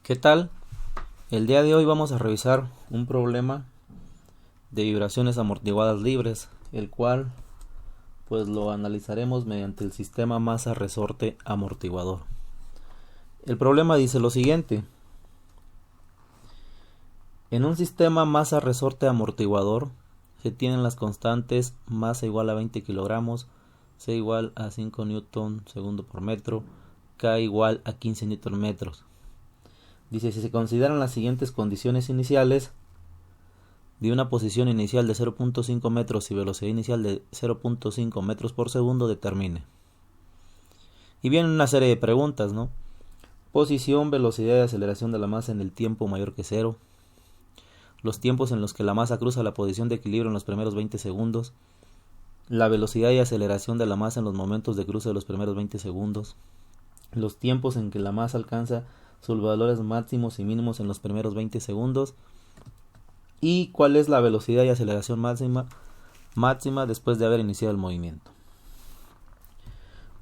¿Qué tal? El día de hoy vamos a revisar un problema de vibraciones amortiguadas libres, el cual pues lo analizaremos mediante el sistema masa-resorte amortiguador. El problema dice lo siguiente: en un sistema masa-resorte amortiguador se tienen las constantes masa igual a 20 kilogramos, C igual a 5 newton segundo por metro, K igual a 15 newton metros. Dice, si se consideran las siguientes condiciones iniciales de una posición inicial de 0.5 metros y velocidad inicial de 0.5 metros por segundo, determine. Y viene una serie de preguntas, ¿no? Posición, velocidad y aceleración de la masa en el tiempo mayor que cero. Los tiempos en los que la masa cruza la posición de equilibrio en los primeros 20 segundos. La velocidad y aceleración de la masa en los momentos de cruce de los primeros 20 segundos. Los tiempos en que la masa alcanza sus valores máximos y mínimos en los primeros 20 segundos. Y cuál es la velocidad y aceleración máxima después de haber iniciado el movimiento.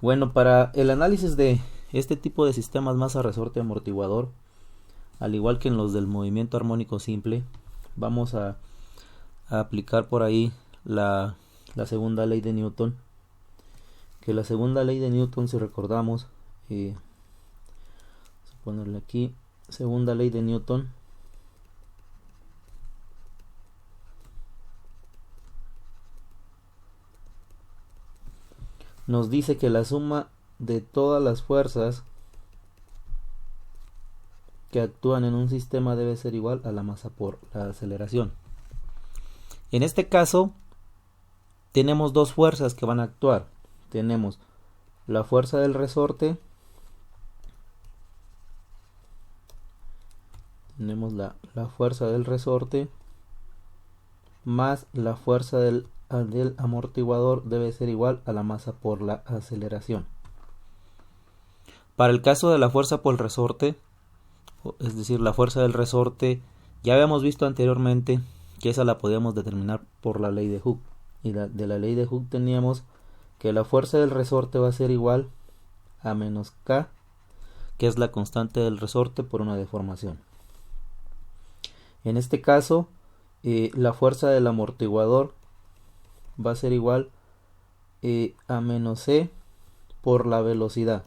Bueno, para el análisis de este tipo de sistemas masa-resorte amortiguador, al igual que en los del movimiento armónico simple, vamos a aplicar por ahí la segunda ley de Newton. Que la segunda ley de Newton, si recordamos, vamos a ponerle aquí, segunda ley de Newton, nos dice que la suma de todas las fuerzas que actúan en un sistema debe ser igual a la masa por la aceleración. En este caso tenemos dos fuerzas que van a actuar. Tenemos la fuerza del resorte, más la fuerza del amortiguador debe ser igual a la masa por la aceleración. Para el caso de la fuerza por el resorte, es decir, la fuerza del resorte, ya habíamos visto anteriormente que esa la podíamos determinar por la ley de Hooke. Y de la ley de Hooke teníamos que la fuerza del resorte va a ser igual a menos K, que es la constante del resorte por una deformación. En este caso, la fuerza del amortiguador va a ser igual a menos C por la velocidad.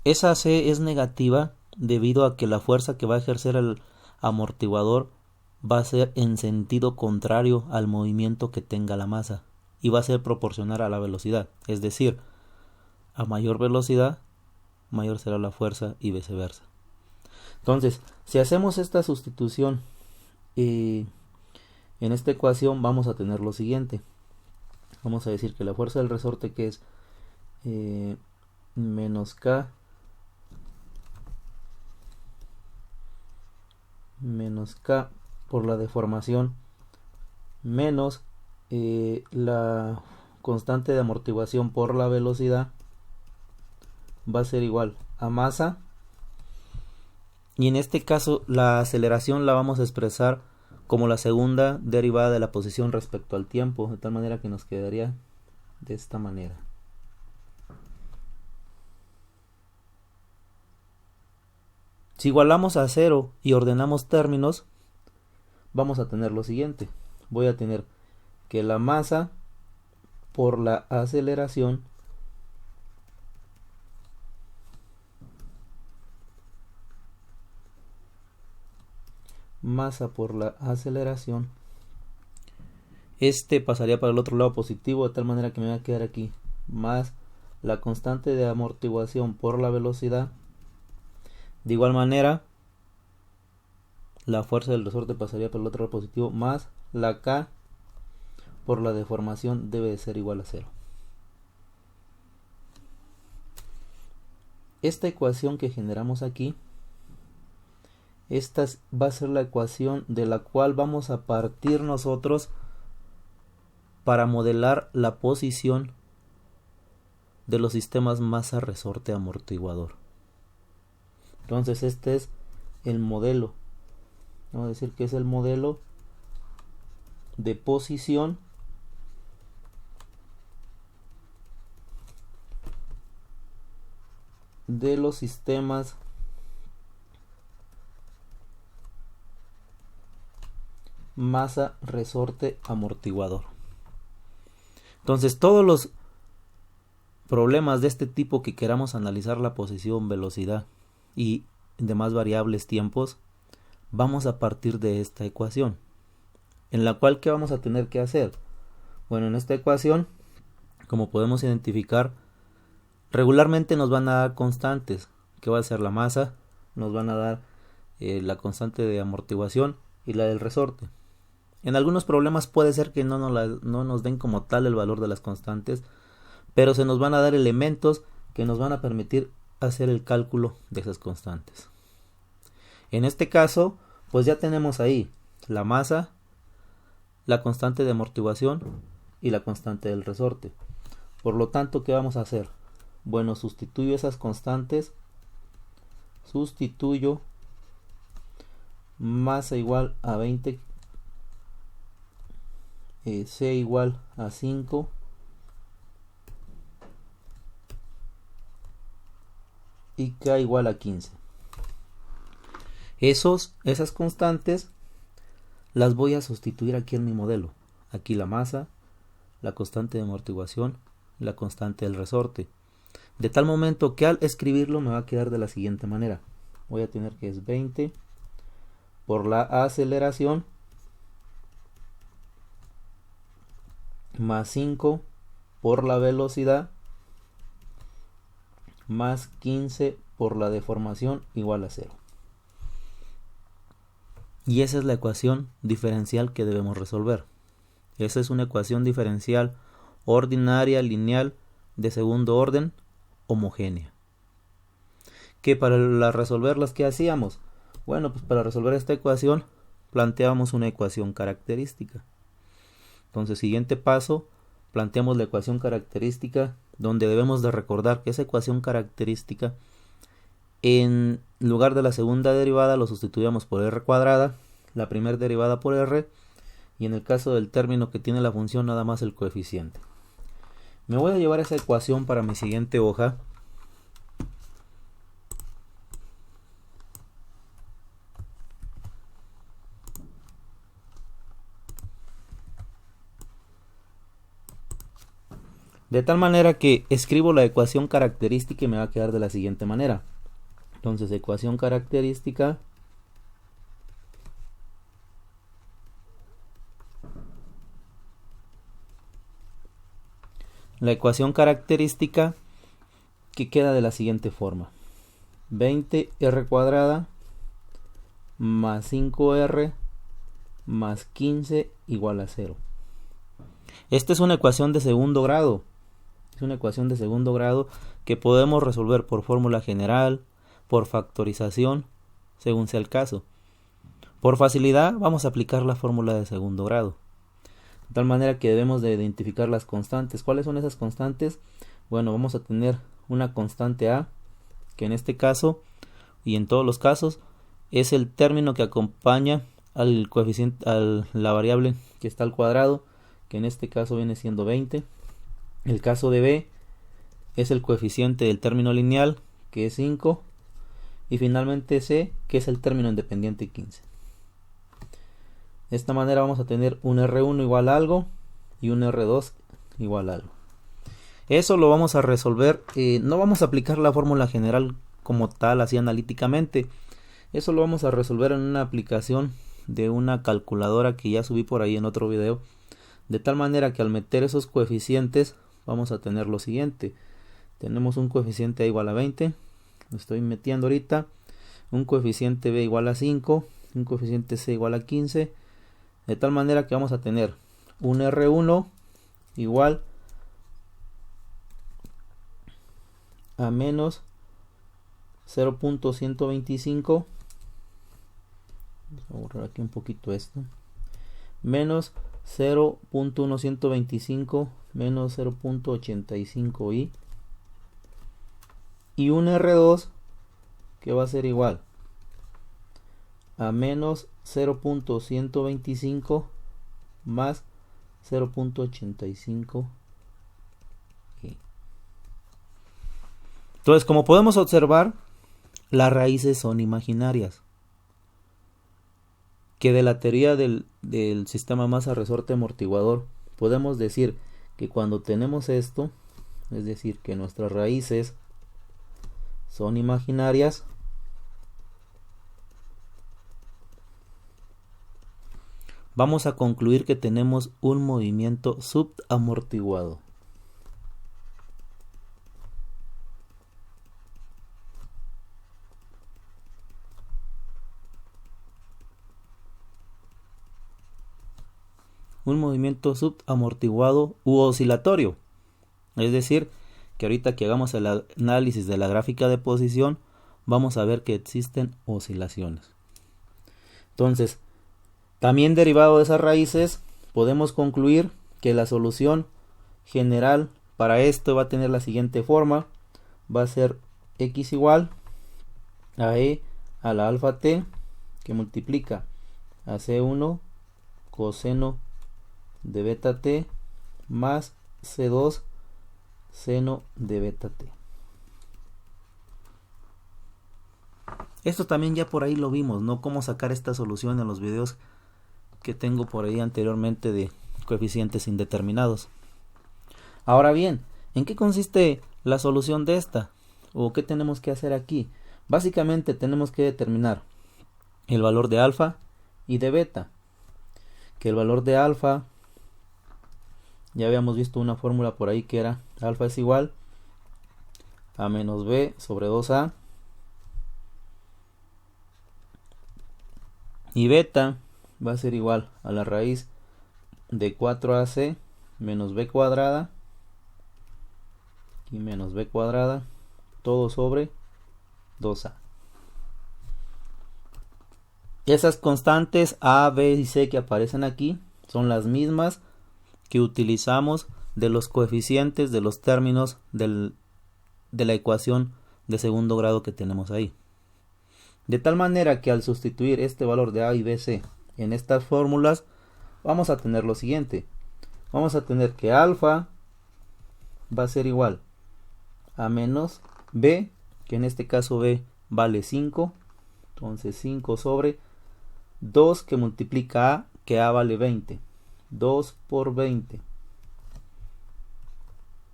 Esa C es negativa debido a que la fuerza que va a ejercer el amortiguador va a ser en sentido contrario al movimiento que tenga la masa y va a ser proporcional a la velocidad, es decir, a mayor velocidad mayor será la fuerza y viceversa. Entonces, si hacemos esta sustitución en esta ecuación, vamos a tener lo siguiente. Vamos a decir que la fuerza del resorte, que es menos K por la deformación menos la constante de amortiguación por la velocidad, va a ser igual a masa. Y en este caso la aceleración la vamos a expresar como la segunda derivada de la posición respecto al tiempo, de tal manera que nos quedaría de esta manera. Si igualamos a 0 y ordenamos términos, vamos a tener lo siguiente. Voy a tener que la masa por la aceleración este pasaría para el otro lado positivo, de tal manera que me va a quedar aquí más la constante de amortiguación por la velocidad. De igual manera, la fuerza del resorte pasaría por el otro lado positivo, más la K por la deformación debe de ser igual a 0. Esta ecuación que generamos aquí, esta va a ser la ecuación de la cual vamos a partir nosotros para modelar la posición de los sistemas masa-resorte amortiguador. Entonces este es el modelo. Vamos a decir que es el modelo de posición de los sistemas masa, resorte, amortiguador. Entonces todos los problemas de este tipo que queramos analizar, la posición, velocidad y demás variables, tiempos, vamos a partir de esta ecuación, en la cual ¿qué vamos a tener que hacer? Bueno, en esta ecuación, como podemos identificar, regularmente nos van a dar constantes, que va a ser la masa, nos van a dar la constante de amortiguación y la del resorte. En algunos problemas puede ser que no nos den como tal el valor de las constantes, pero se nos van a dar elementos que nos van a permitir hacer el cálculo de esas constantes. En este caso, pues ya tenemos ahí la masa, la constante de amortiguación y la constante del resorte. Por lo tanto, ¿qué vamos a hacer? Bueno, sustituyo esas constantes, sustituyo masa igual a 20, C igual a 5, y K igual a 15. Esas constantes las voy a sustituir aquí en mi modelo. Aquí la masa, la constante de amortiguación, la constante del resorte. De tal momento que al escribirlo me va a quedar de la siguiente manera. Voy a tener que es 20 por la aceleración más 5 por la velocidad más 15 por la deformación igual a 0. Y esa es la ecuación diferencial que debemos resolver. Esa es una ecuación diferencial ordinaria, lineal, de segundo orden, homogénea. Que para resolverlas, ¿qué hacíamos? Bueno, pues para resolver esta ecuación planteábamos una ecuación característica. Entonces, siguiente paso, planteamos la ecuación característica, donde debemos de recordar que esa ecuación característica, en lugar de la segunda derivada, lo sustituíamos por r cuadrada, la primera derivada por r, y en el caso del término que tiene la función, nada más el coeficiente. Me voy a llevar esa ecuación para mi siguiente hoja. De tal manera que escribo la ecuación característica y me va a quedar de la siguiente manera. Entonces, ecuación característica que queda de la siguiente forma: 20r cuadrada más 5r más 15 igual a 0. Esta es una ecuación de segundo grado. Es una ecuación de segundo grado que podemos resolver por fórmula general, por factorización, según sea el caso. Por facilidad vamos a aplicar la fórmula de segundo grado. De tal manera que debemos de identificar las constantes. ¿Cuáles son esas constantes? Bueno, vamos a tener una constante A, que en este caso y en todos los casos es el término que acompaña al coeficiente, a la variable que está al cuadrado, que en este caso viene siendo 20. El caso de B es el coeficiente del término lineal, que es 5. Y finalmente C, que es el término independiente, 15. De esta manera vamos a tener un R1 igual a algo y un R2 igual a algo. Eso lo vamos a resolver. No vamos a aplicar la fórmula general como tal, así analíticamente. Eso lo vamos a resolver en una aplicación de una calculadora que ya subí por ahí en otro video. De tal manera que al meter esos coeficientes vamos a tener lo siguiente. Tenemos un coeficiente A igual a 20. Lo estoy metiendo ahorita. Un coeficiente B igual a 5. Un coeficiente C igual a 15. De tal manera que vamos a tener un R1 igual a menos 0.125. Vamos a borrar aquí un poquito esto. Menos 0.125 menos 0.85i. Y un R2 que va a ser igual a menos 0.125 más 0.85i. Entonces Entonces, como podemos observar, las raíces son imaginarias. Que de la teoría del sistema masa-resorte amortiguador, podemos decir que cuando tenemos esto, es decir, que nuestras raíces son imaginarias, vamos a concluir que tenemos un movimiento subamortiguado. Un movimiento subamortiguado u oscilatorio. Es decir, que ahorita que hagamos el análisis de la gráfica de posición, vamos a ver que existen oscilaciones. Entonces, también derivado de esas raíces, podemos concluir que la solución general para esto va a tener la siguiente forma. Va a ser x igual a e a la alfa t, que multiplica a c1 coseno de beta t más c2 seno de beta t. Esto también ya por ahí lo vimos, ¿no? Cómo sacar esta solución en los videos que tengo por ahí anteriormente de coeficientes indeterminados. Ahora bien, ¿en qué consiste la solución de esta? ¿O qué tenemos que hacer aquí? Básicamente tenemos que determinar el valor de alfa y de beta. Que el valor de alfa, ya habíamos visto una fórmula por ahí que era alfa es igual a menos b sobre 2a. Y beta va a ser igual a la raíz de 4ac menos b cuadrada y menos b cuadrada, todo sobre 2a. Esas constantes a, b y c que aparecen aquí son las mismas que utilizamos de los coeficientes de los términos de la ecuación de segundo grado que tenemos ahí. De tal manera que al sustituir este valor de a y bc en estas fórmulas, vamos a tener lo siguiente. Vamos a tener que alfa va a ser igual a menos b, que en este caso b vale 5. Entonces 5 sobre 2 que multiplica a, que a vale 20. 2 por 20.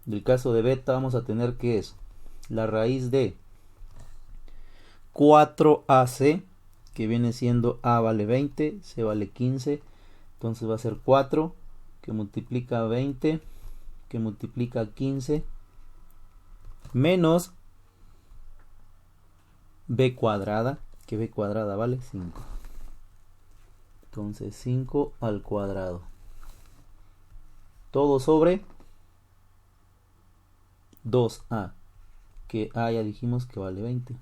Del caso de beta vamos a tener que es la raíz de 4ac, que viene siendo a vale 20, c vale 15. Entonces va a ser 4 que multiplica 20 que multiplica 15 menos b cuadrada, que b cuadrada vale 5. Entonces 5 al cuadrado, todo sobre 2a, que a ya dijimos que vale 20.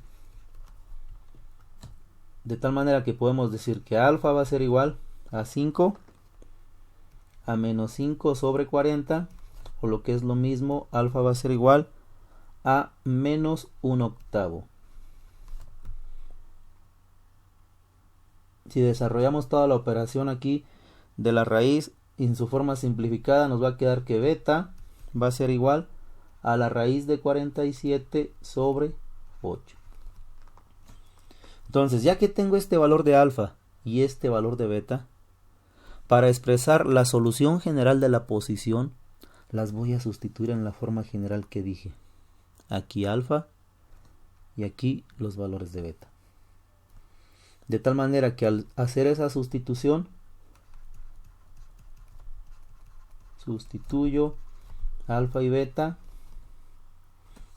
De tal manera que podemos decir que alfa va a ser igual a 5 a menos 5 sobre 40, o lo que es lo mismo, alfa va a ser igual a menos 1/8. Si desarrollamos toda la operación aquí de la raíz en su forma simplificada, nos va a quedar que beta va a ser igual a la raíz de 47 sobre 8. Entonces, ya que tengo este valor de alfa y este valor de beta, para expresar la solución general de la posición, las voy a sustituir en la forma general que dije. Aquí alfa y aquí los valores de beta. De tal manera que al hacer esa sustitución, sustituyo alfa y beta.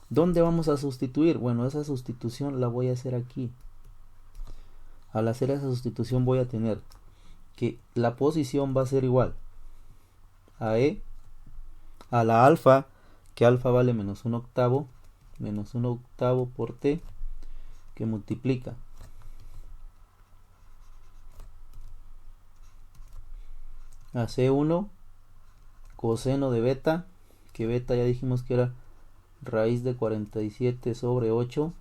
¿Dónde vamos a sustituir? Bueno, esa sustitución la voy a hacer aquí. Al hacer esa sustitución voy a tener que la posición va a ser igual a e a la alfa, que alfa vale menos 1/8 por t, que multiplica a c1 coseno de beta, que beta ya dijimos que era raíz de 47 sobre 8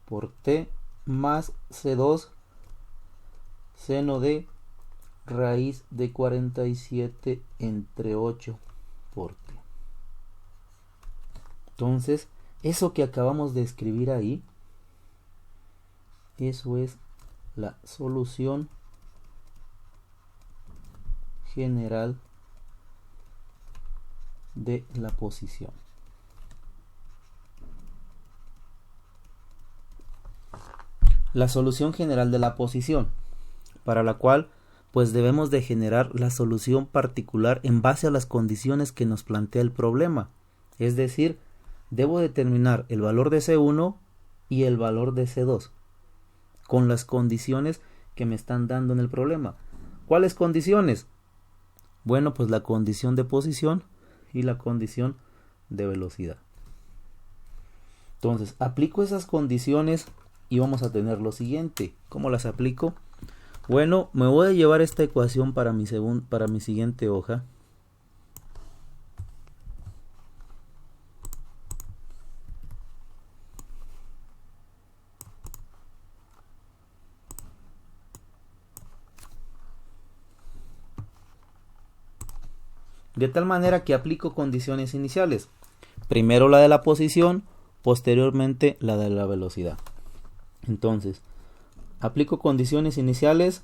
por t, más c2 seno de raíz de 47 entre 8 por t. Entonces, eso que acabamos de escribir ahí, eso es la solución general de la posición. La solución general de la posición, para la cual pues debemos de generar la solución particular en base a las condiciones que nos plantea el problema. Es decir, debo determinar el valor de C1 y el valor de C2 con las condiciones que me están dando en el problema. ¿Cuáles condiciones? Bueno, pues la condición de posición y la condición de velocidad. Entonces, aplico esas condiciones y vamos a tener lo siguiente. ¿Cómo las aplico? Bueno, me voy a llevar esta ecuación para mi siguiente hoja. De tal manera que aplico condiciones iniciales. Primero la de la posición, posteriormente la de la velocidad. Entonces, aplico condiciones iniciales.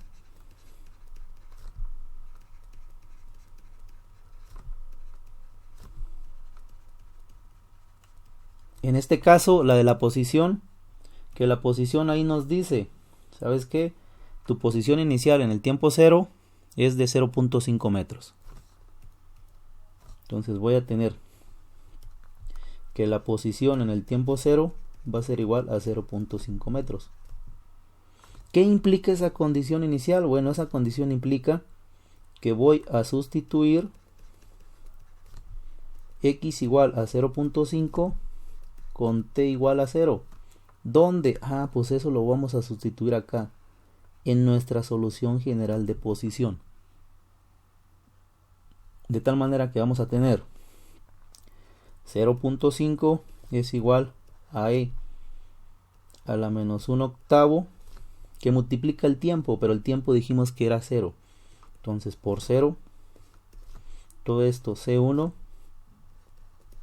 En este caso, la de la posición, que la posición ahí nos dice, ¿sabes qué? Tu posición inicial en el tiempo cero es de 0.5 metros. Entonces voy a tener que la posición en el tiempo cero va a ser igual a 0.5 metros. ¿Qué implica esa condición inicial? Bueno, esa condición implica que voy a sustituir x igual a 0.5 con t igual a 0. ¿Dónde? Pues eso lo vamos a sustituir acá, en nuestra solución general de posición. De tal manera que vamos a tener 0.5 es igual a e a la menos 1 octavo, que multiplica el tiempo, pero el tiempo dijimos que era 0. Entonces por 0, todo esto C1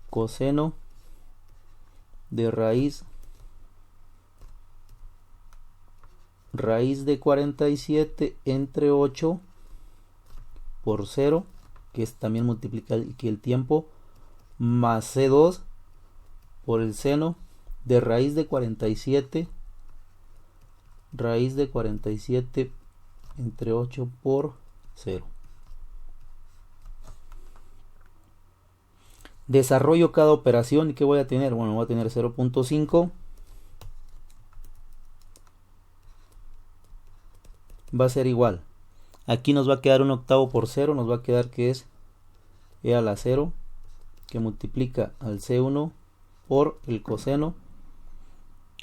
coseno de raíz de 47 entre 8 por 0, que también multiplica aquí el tiempo, más C2 por el seno de raíz de 47 entre 8 por 0. Desarrollo cada operación y ¿qué voy a tener? Bueno, voy a tener 0.5 va a ser igual. Aquí nos va a quedar 1 octavo por 0, nos va a quedar que es e a la 0, que multiplica al C1 por el coseno.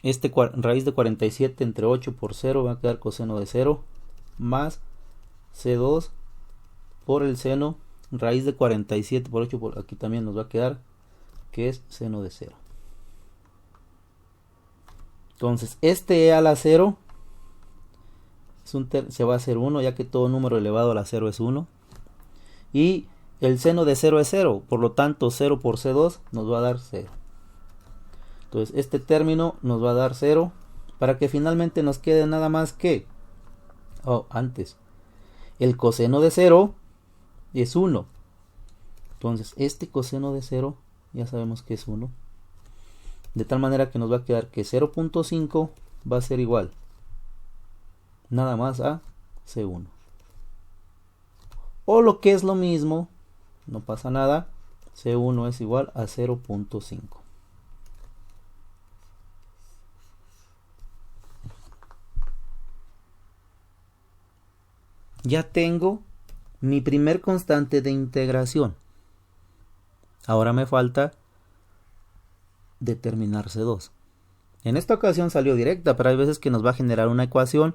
Raíz de 47 entre 8 por 0 va a quedar coseno de 0, más C2 por el seno, raíz de 47 por 8, por aquí también nos va a quedar que es seno de 0. Entonces, este e a la 0 se va a hacer 1, ya que todo número elevado a la 0 es 1. Y el seno de 0 es 0, por lo tanto 0 por C2 nos va a dar 0. Entonces este término nos va a dar 0, para que finalmente nos quede nada más que, antes, el coseno de 0 es 1. Entonces este coseno de 0 ya sabemos que es 1. De tal manera que nos va a quedar que 0.5 va a ser igual nada más a C1. O lo que es lo mismo, no pasa nada, C1 es igual a 0.5. Ya tengo mi primer constante de integración. Ahora me falta determinar C2. En esta ocasión salió directa, pero hay veces que nos va a generar una ecuación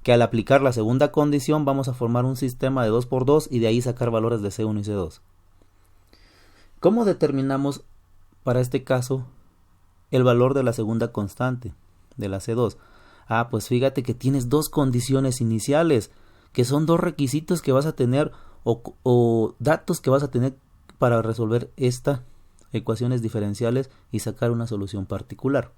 que al aplicar la segunda condición vamos a formar un sistema de 2×2 y de ahí sacar valores de C1 y C2. ¿Cómo determinamos para este caso el valor de la segunda constante, de la C2? Pues fíjate que tienes dos condiciones iniciales, que son dos requisitos que vas a tener o datos que vas a tener para resolver esta ecuaciones diferenciales y sacar una solución particular.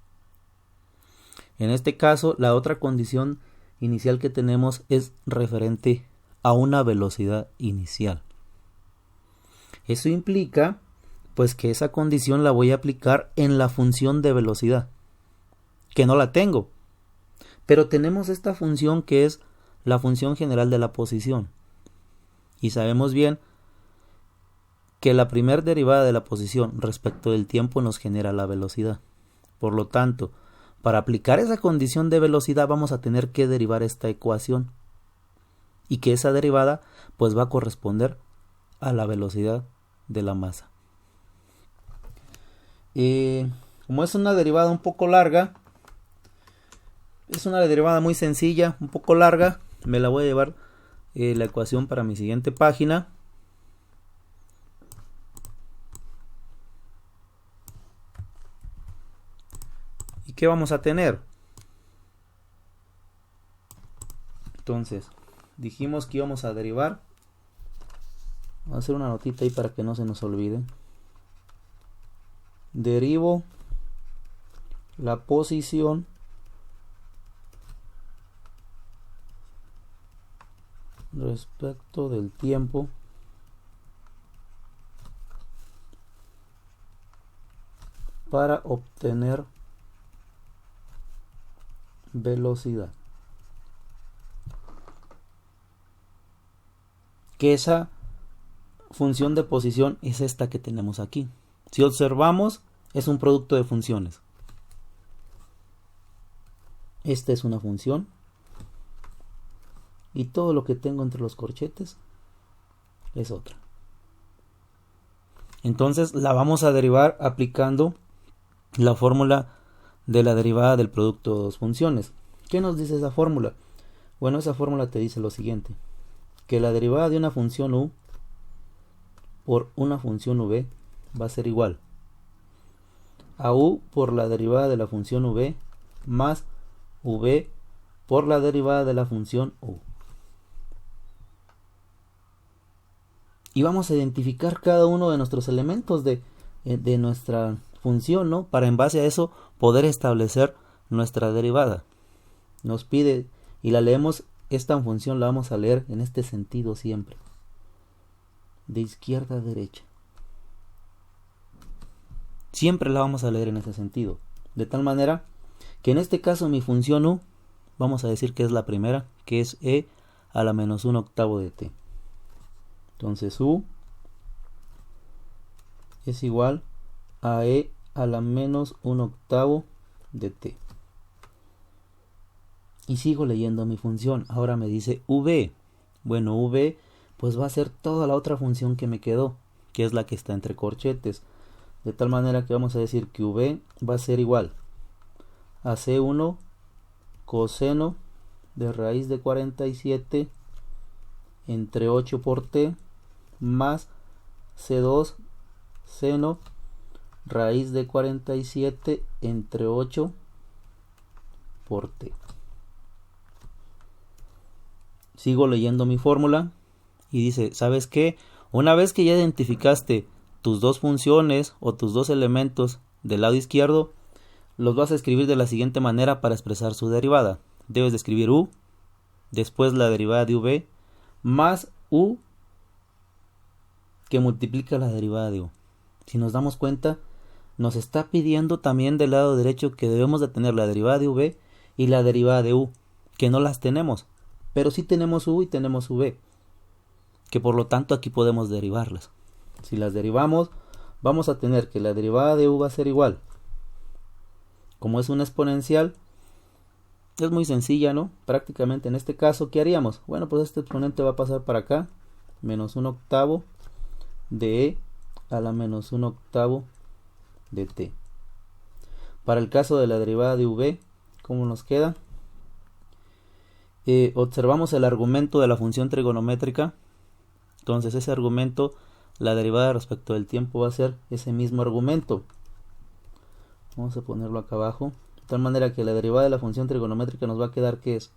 En este caso, la otra condición inicial que tenemos es referente a una velocidad inicial. Eso implica pues que esa condición la voy a aplicar en la función de velocidad, que no la tengo, pero tenemos esta función que es la función general de la posición, y sabemos bien que la primera derivada de la posición respecto del tiempo nos genera la velocidad. Por lo tanto, para aplicar esa condición de velocidad vamos a tener que derivar esta ecuación, y que esa derivada pues va a corresponder a la velocidad de la masa. Como es una derivada un poco larga, es una derivada muy sencilla, un poco larga, me la voy a llevar la ecuación para mi siguiente página. ¿Y qué vamos a tener? Entonces, dijimos que íbamos a derivar. Voy a hacer una notita ahí para que no se nos olvide. Derivo la posición respecto del tiempo para obtener velocidad. Que esa función de posición es esta que tenemos aquí. Si observamos, es un producto de funciones. Esta es una función. Y todo lo que tengo entre los corchetes es otra. Entonces la vamos a derivar aplicando la fórmula de la derivada del producto de dos funciones. ¿Qué nos dice esa fórmula? Bueno, esa fórmula te dice lo siguiente. Que la derivada de una función u por una función v va a ser igual a u por la derivada de la función v más v por la derivada de la función u. Y vamos a identificar cada uno de nuestros elementos de nuestra función, ¿no? Para en base a eso poder establecer nuestra derivada. Nos pide, y la leemos, esta función la vamos a leer en este sentido siempre. De izquierda a derecha. Siempre la vamos a leer en ese sentido. De tal manera que en este caso mi función u, vamos a decir que es la primera, que es e a la menos 1 octavo de t. Entonces u es igual a e a la menos 1 octavo de t. Y sigo leyendo mi función. Ahora me dice v. Bueno, v pues va a ser toda la otra función que me quedó, que es la que está entre corchetes. De tal manera que vamos a decir que v va a ser igual a c1 coseno de raíz de 47 entre 8 por t más c2 seno raíz de 47 entre 8 por t. Sigo leyendo mi fórmula y dice, ¿sabes qué? Una vez que ya identificaste tus dos funciones o tus dos elementos del lado izquierdo, los vas a escribir de la siguiente manera para expresar su derivada. Debes de escribir u, después la derivada de v, más u que multiplica la derivada de u. Si nos damos cuenta, nos está pidiendo también del lado derecho que debemos de tener la derivada de v y la derivada de u, que no las tenemos, pero sí tenemos u y tenemos v, que por lo tanto aquí podemos derivarlas. Si las derivamos, vamos a tener que la derivada de u va a ser igual. Como es una exponencial, es muy sencilla, ¿no? Prácticamente en este caso, ¿qué haríamos? Bueno, pues este exponente va a pasar para acá, menos 1 octavo de e a la menos 1 octavo de t. Para el caso de la derivada de v, ¿cómo nos queda? Observamos el argumento de la función trigonométrica. Entonces ese argumento, la derivada respecto del tiempo va a ser ese mismo argumento. Vamos a ponerlo acá abajo. De tal manera que la derivada de la función trigonométrica nos va a quedar que es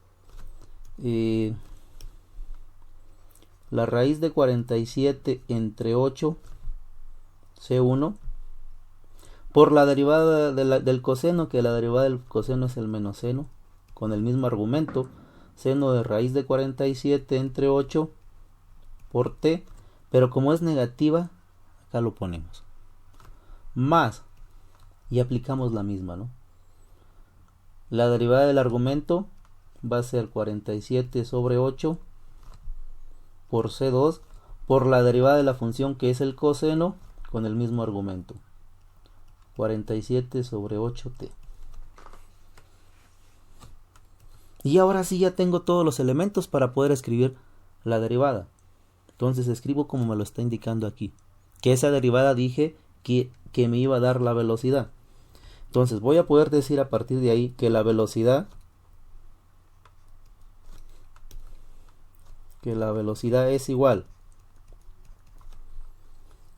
la raíz de 47 entre 8 C1 por la derivada del coseno, que la derivada del coseno es el menos seno, con el mismo argumento, seno de raíz de 47 entre 8 por t, pero como es negativa, acá lo ponemos, más, y aplicamos la misma, ¿no? La derivada del argumento va a ser 47 sobre 8 por C2 por la derivada de la función que es el coseno con el mismo argumento. 47 sobre 8t. Y ahora sí ya tengo todos los elementos para poder escribir la derivada. Entonces escribo como me lo está indicando aquí. Que esa derivada dije que me iba a dar la velocidad. Entonces voy a poder decir a partir de ahí que la velocidad es igual.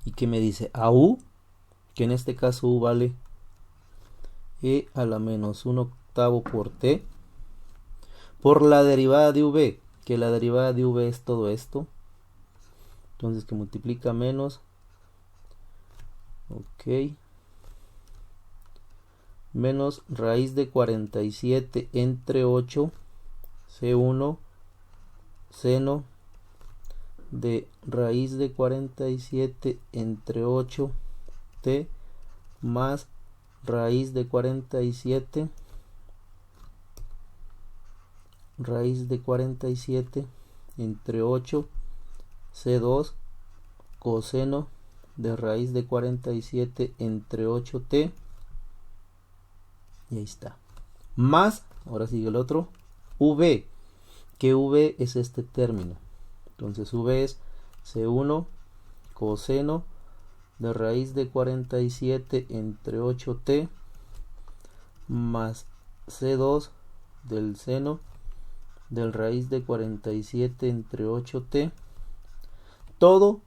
Y que me dice a u, que en este caso u vale e a la menos 1/8 por t, por la derivada de v, que la derivada de v es todo esto. Entonces que multiplica menos, ok, menos raíz de 47 entre 8 C1 seno de raíz de 47 entre 8 t más raíz de 47 entre 8 C2 coseno de raíz de 47 entre 8t, y ahí está, más, ahora sigue el otro, v, que v es este término. Entonces v es C1 coseno de raíz de 47 entre 8t más C2 del seno del raíz de 47 entre 8t, todo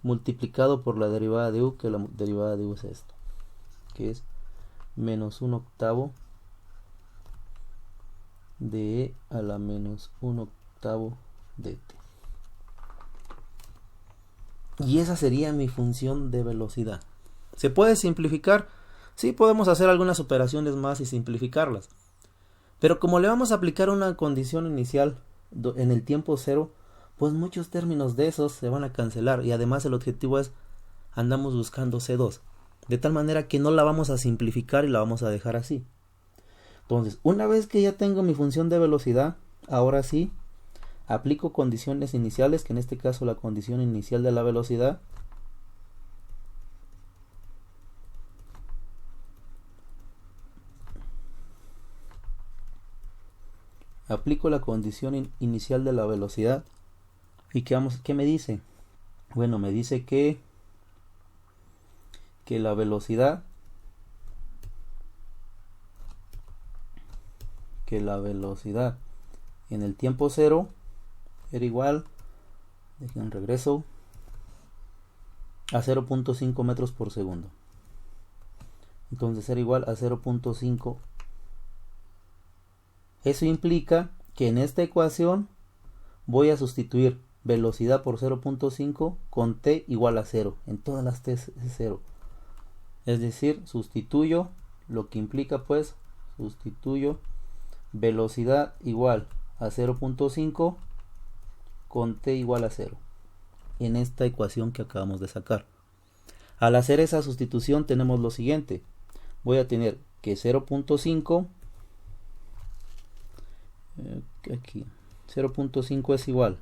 multiplicado por la derivada de u, que la derivada de u es esto, que es menos 1/8 de e a la menos 1/8 de t. Y esa sería mi función de velocidad. ¿Se puede simplificar? Sí, podemos hacer algunas operaciones más y simplificarlas. Pero como le vamos a aplicar una condición inicial en el tiempo cero, pues muchos términos de esos se van a cancelar. Y además el objetivo es, andamos buscando C2. De tal manera que no la vamos a simplificar y la vamos a dejar así. Entonces, una vez que ya tengo mi función de velocidad, ahora sí, aplico condiciones iniciales, que en este caso la condición inicial de la velocidad. Aplico la condición inicial de la velocidad. ¿Y qué me dice? Bueno, me dice que la velocidad en el tiempo cero era igual, dejen regreso, a 0.5 metros por segundo. Entonces era igual a 0.5. Eso implica que en esta ecuación voy a sustituir velocidad por 0.5 con t igual a 0. En todas las t es 0. Es decir, sustituyo, lo que implica pues, sustituyo velocidad igual a 0.5 con t igual a 0 en esta ecuación que acabamos de sacar. Al hacer esa sustitución tenemos lo siguiente. Voy a tener que 0.5 aquí 0.5 es igual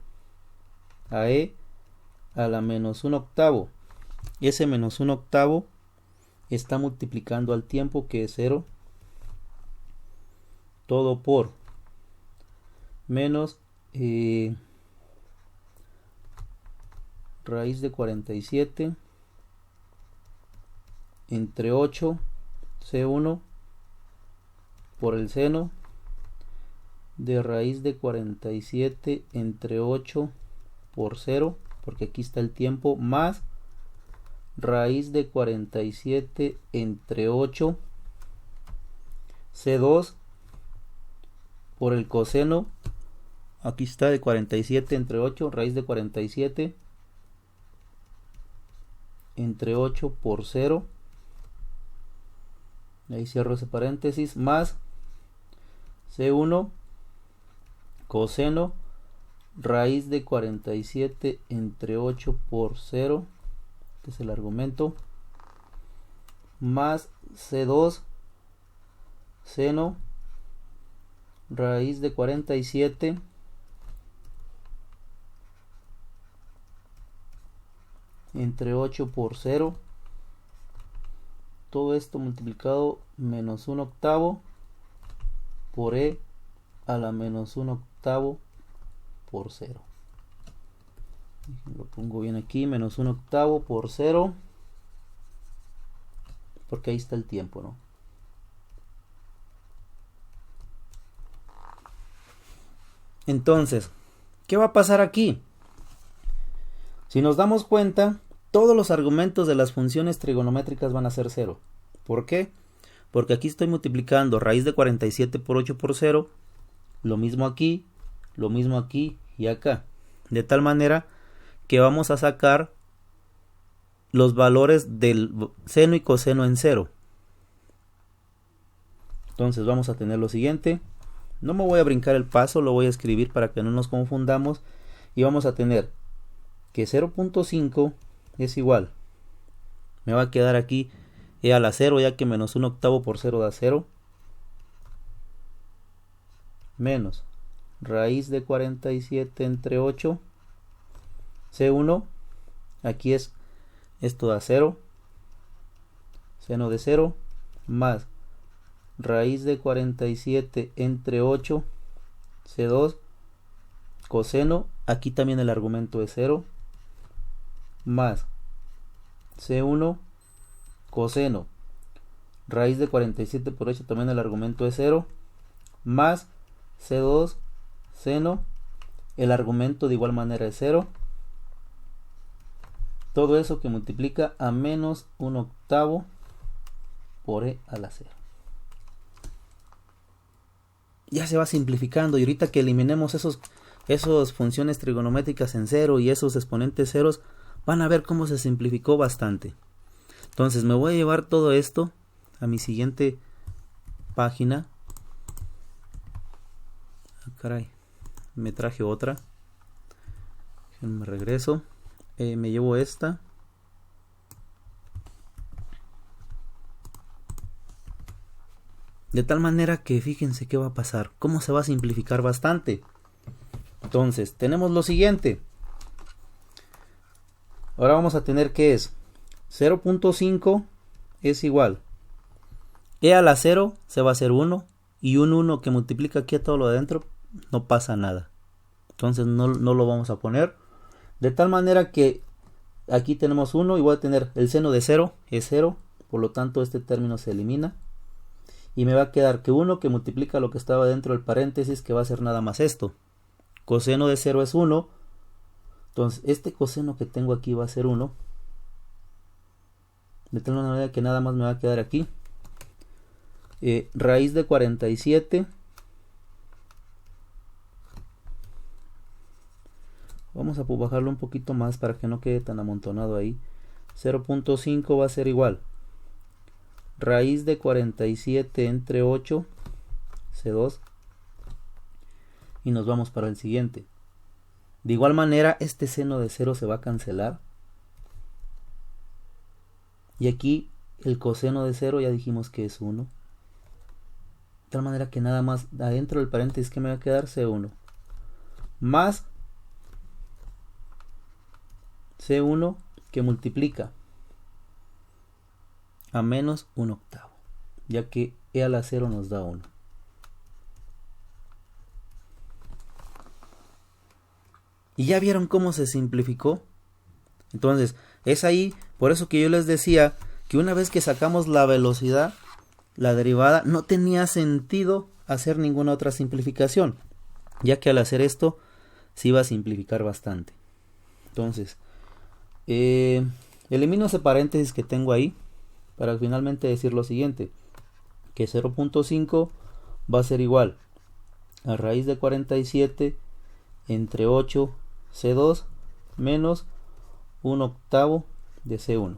a e a la menos 1/8. Ese menos 1/8 está multiplicando al tiempo, que es 0, todo por menos raíz de 47 entre 8 C1 por el seno de raíz de 47 entre 8 por 0, porque aquí está el tiempo, más raíz de 47 entre 8 C2 por el coseno, aquí está, de 47 entre 8, raíz de 47 entre 8 por 0, ahí cierro ese paréntesis, más C1 coseno raíz de 47 entre 8 por 0, que es el argumento, más C2 seno raíz de 47 entre 8 por 0, todo esto multiplicado menos 1 octavo por e a la menos 1 octavo por 0. Lo pongo bien aquí, menos 1 octavo por 0, porque ahí está el tiempo, ¿no? Entonces, ¿qué va a pasar aquí? Si nos damos cuenta, todos los argumentos de las funciones trigonométricas van a ser 0. ¿Por qué? Porque aquí estoy multiplicando raíz de 47 por 8 por 0, lo mismo aquí y acá. De tal manera que vamos a sacar los valores del seno y coseno en 0. Entonces vamos a tener lo siguiente. No me voy a brincar el paso, lo voy a escribir para que no nos confundamos. Y vamos a tener que 0.5 es igual. Me va a quedar aquí e a la 0, ya que menos 1 octavo por 0 da 0. Menos raíz de 47 entre 8. C1, aquí es, esto da 0. Seno de 0, más raíz de 47 entre 8. C2, coseno, aquí también el argumento es 0. Más C1 coseno raíz de 47 por 8, también el argumento es 0, más C2 seno, el argumento de igual manera es 0. Todo eso que multiplica a menos 1 octavo por e a la 0. Ya se va simplificando, y ahorita que eliminemos esas funciones trigonométricas en 0 y esos exponentes ceros, van a ver cómo se simplificó bastante. Entonces me voy a llevar todo esto a mi siguiente página. Ah, caray, me traje otra. Me regreso. Me llevo esta. De tal manera que fíjense qué va a pasar. Cómo se va a simplificar bastante. Entonces tenemos lo siguiente. Ahora vamos a tener que es 0.5 es igual. E a la 0 se va a hacer 1. Y un 1 que multiplica aquí a todo lo de adentro, no pasa nada. Entonces no lo vamos a poner. De tal manera que aquí tenemos 1 y voy a tener el seno de 0 es 0. Por lo tanto este término se elimina. Y me va a quedar que 1 que multiplica lo que estaba dentro del paréntesis, que va a ser nada más esto. Coseno de 0 es 1. Entonces este coseno que tengo aquí va a ser 1. De tal manera que nada más me va a quedar aquí. Raíz de 47. Vamos a bajarlo un poquito más para que no quede tan amontonado ahí. 0.5 va a ser igual. Raíz de 47 entre 8. C2. Y nos vamos para el siguiente. De igual manera, este seno de 0 se va a cancelar. Y aquí el coseno de 0 ya dijimos que es 1. De tal manera que nada más adentro del paréntesis que me va a quedar C1. Más C1 que multiplica a menos 1 octavo. Ya que e a la 0 nos da 1. ¿Y ya vieron cómo se simplificó? Entonces, es ahí, por eso que yo les decía que una vez que sacamos la velocidad, la derivada, no tenía sentido hacer ninguna otra simplificación, ya que al hacer esto se iba a simplificar bastante. Entonces, elimino ese paréntesis que tengo ahí para finalmente decir lo siguiente, que 0.5 va a ser igual a raíz de 47 entre 8 C2 menos 1 octavo de C1.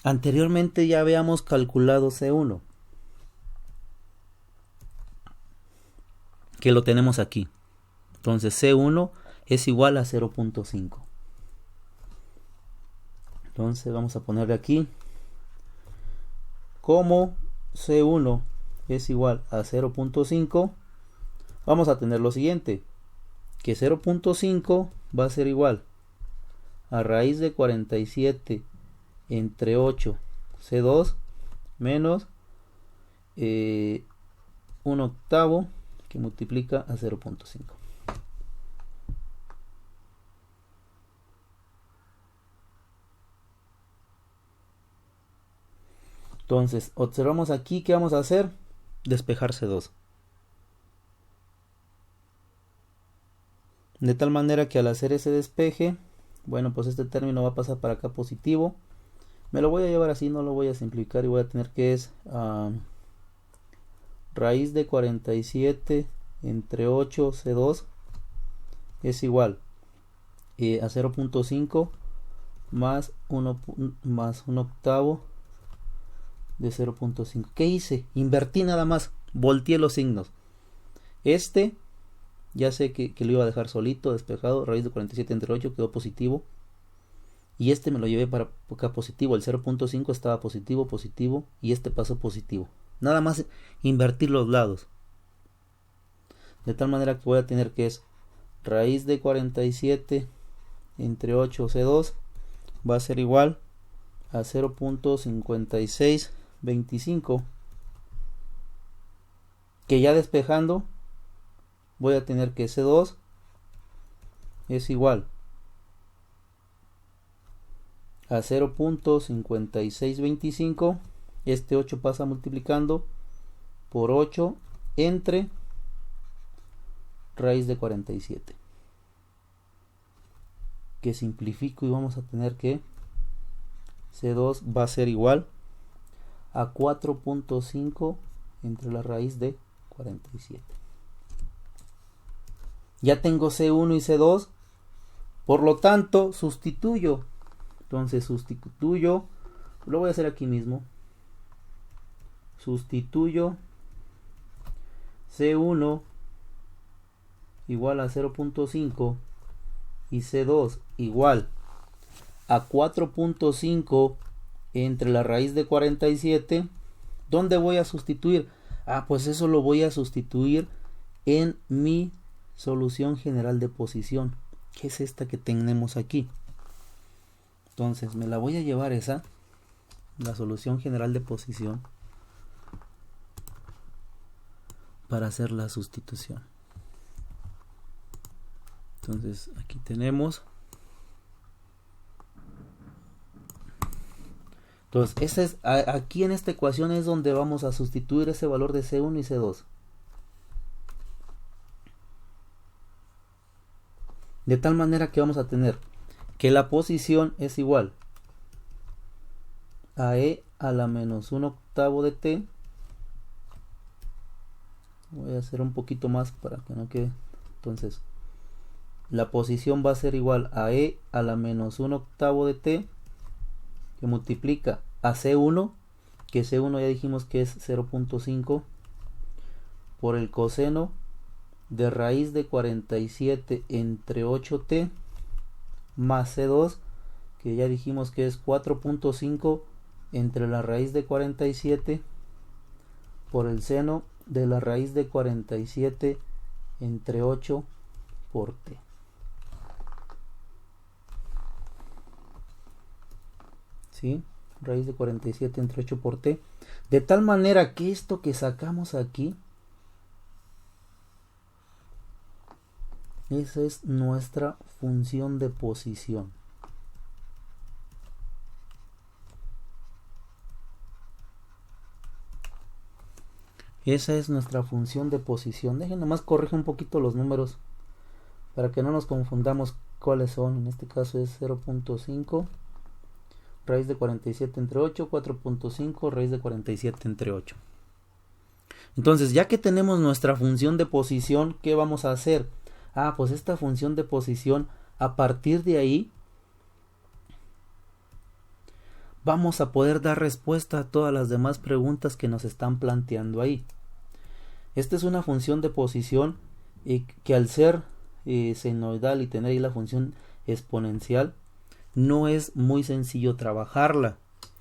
Anteriormente ya habíamos calculado C1, que lo tenemos aquí. Entonces C1 es igual a 0.5. Entonces vamos a ponerle aquí, como C1 es igual a 0.5, vamos a tener lo siguiente, que 0.5 va a ser igual a raíz de 47 entre 8 C2 menos 1/8 que multiplica a 0.5. Entonces, observamos aquí que vamos a hacer, despejar C2. De tal manera que al hacer ese despeje, bueno, pues este término va a pasar para acá positivo. Me lo voy a llevar así, no lo voy a simplificar y voy a tener que es raíz de 47 entre 8 C2 es igual a 0.5 más 1/8 de 0.5. ¿Qué hice? Invertí nada más, volteé los signos. Este ya sé que lo iba a dejar solito, despejado, raíz de 47 entre 8 quedó positivo. Y este me lo llevé para acá positivo, el 0.5 estaba positivo, positivo, y este pasó positivo. Nada más invertir los lados. De tal manera que voy a tener que es raíz de 47 entre 8 C2 va a ser igual a 0.5625, que ya despejando voy a tener que C2 es igual a 0.5625, este 8 pasa multiplicando por 8 entre raíz de 47, que simplifico y vamos a tener que C2 va a ser igual a 4.5 entre la raíz de 47. Ya tengo C1 y C2, por lo tanto sustituyo. Entonces sustituyo, lo voy a hacer aquí mismo. Sustituyo C1 igual a 0.5 y C2 igual a 4.5 entre la raíz de 47. ¿Dónde voy a sustituir? Pues eso lo voy a sustituir en mi solución general de posición, que es esta que tenemos aquí. Entonces me la voy a llevar esa, la solución general de posición, para hacer la sustitución. Entonces aquí tenemos. Entonces esa es, aquí en esta ecuación es donde vamos a sustituir ese valor de C1 y C2. De tal manera que vamos a tener que la posición es igual a E a la menos 1/8 de T. Voy a hacer un poquito más para que no quede. Entonces, la posición va a ser igual a E a la menos 1/8 de T, que multiplica a C1, que C1 ya dijimos que es 0.5, por el coseno de raíz de 47 entre 8T, más C2, que ya dijimos que es 4.5 entre la raíz de 47 por el seno de la raíz de 47 entre 8 por T. ¿Sí? Raíz de 47 entre 8 por T. De tal manera que esto que sacamos aquí, esa es nuestra función de posición. Esa es nuestra función de posición. Dejen nomás corrige un poquito los números para que no nos confundamos cuáles son. En este caso es 0.5 raíz de 47 entre 8, 4.5 raíz de 47 entre 8. Entonces, ya que tenemos nuestra función de posición, ¿qué vamos a hacer? Pues esta función de posición, a partir de ahí, vamos a poder dar respuesta a todas las demás preguntas que nos están planteando ahí. Esta es una función de posición que al ser senoidal y tener ahí la función exponencial, no es muy sencillo trabajarla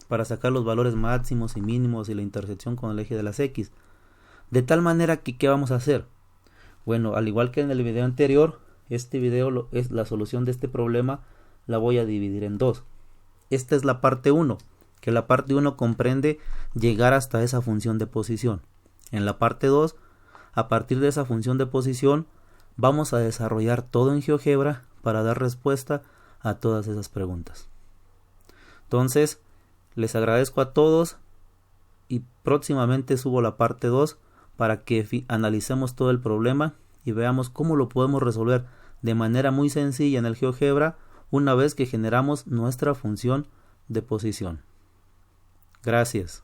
para sacar los valores máximos y mínimos y la intersección con el eje de las X. De tal manera que, ¿qué vamos a hacer? Bueno, al igual que en el video anterior, este video es la solución de este problema, la voy a dividir en dos. Esta es la parte 1, que la parte 1 comprende llegar hasta esa función de posición. En la parte 2, a partir de esa función de posición, vamos a desarrollar todo en GeoGebra para dar respuesta a todas esas preguntas. Entonces, les agradezco a todos y próximamente subo la parte 2 para que analicemos todo el problema y veamos cómo lo podemos resolver de manera muy sencilla en el GeoGebra una vez que generamos nuestra función de posición. Gracias.